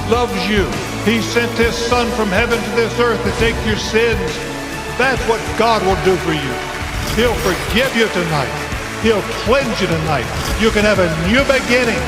loves you. He sent his son from heaven to this earth to take your sins. That's what God will do for you. He'll forgive you tonight. He'll cleanse you tonight. You can have a new beginning.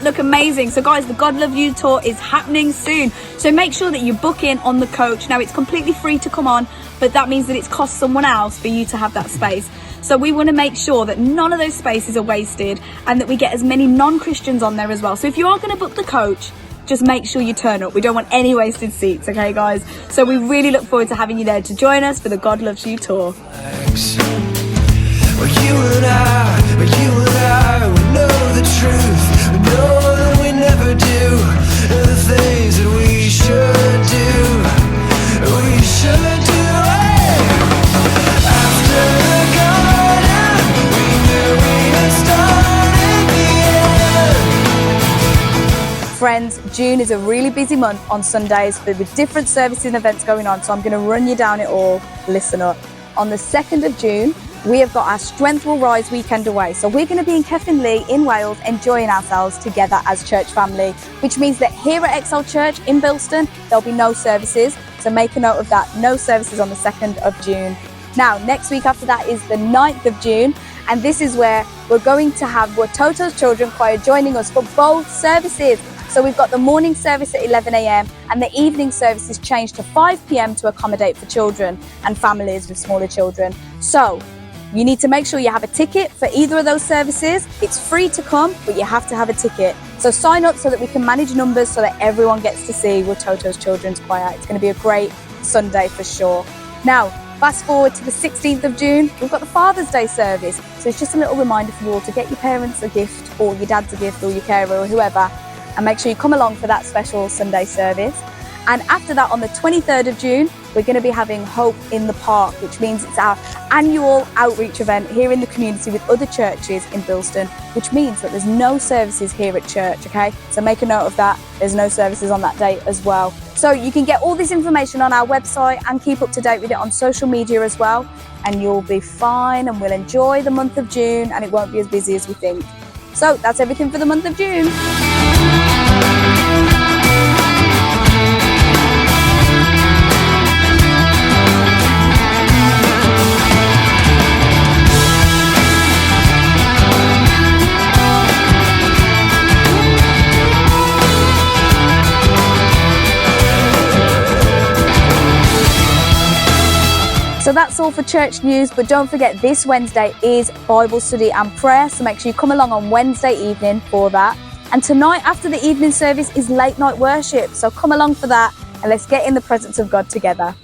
Look amazing. So guys, the God Love You tour is happening soon, so make sure that you book in on the coach. Now it's completely free to come on, but that means that it's cost someone else for you to have that space. So we want to make sure that none of those spaces are wasted and that we get as many non-Christians on there as well. So if you are going to book the coach, just make sure you turn up. We don't want any wasted seats, okay guys? So we really look forward to having you there to join us for the God Loves You tour. Well, you and I, we know the truth. We know that we never do the things that we should do. We should do it. After the garden, we knew we had started the end. Friends, June is a really busy month on Sundays with different services and events going on, so I'm going to run you down it all. Listen up. On the 2nd of June, we have got our Strength Will Rise weekend away. So we're going to be in Cefn-Lee in Wales enjoying ourselves together as church family, which means that here at Excel Church in Bilston, there'll be no services. So make a note of that, no services on the 2nd of June. Now, next week after that is the 9th of June. And this is where we're going to have Watoto's Children Choir joining us for both services. So we've got the morning service at 11 a.m. and the evening service is changed to 5 p.m. to accommodate for children and families with smaller children. So you need to make sure you have a ticket for either of those services. It's free to come, but you have to have a ticket. So sign up so that we can manage numbers so that everyone gets to see Watoto's Children's Choir. It's going to be a great Sunday for sure. Now, fast forward to the 16th of June, we've got the Father's Day service. So it's just a little reminder for you all to get your parents a gift or your dad's a gift or your carer or whoever, and make sure you come along for that special Sunday service. And after that, on the 23rd of June, we're going to be having Hope in the Park, which means it's our annual outreach event here in the community with other churches in Bilston, which means that there's no services here at church, okay? So make a note of that. There's no services on that date as well. So you can get all this information on our website and keep up to date with it on social media as well. And you'll be fine and we'll enjoy the month of June and it won't be as busy as we think. So that's everything for the month of June. So that's all for church news, but don't forget this Wednesday is Bible study and prayer, so make sure you come along on Wednesday evening for that. And tonight after the evening service is late night worship, so come along for that and let's get in the presence of God together.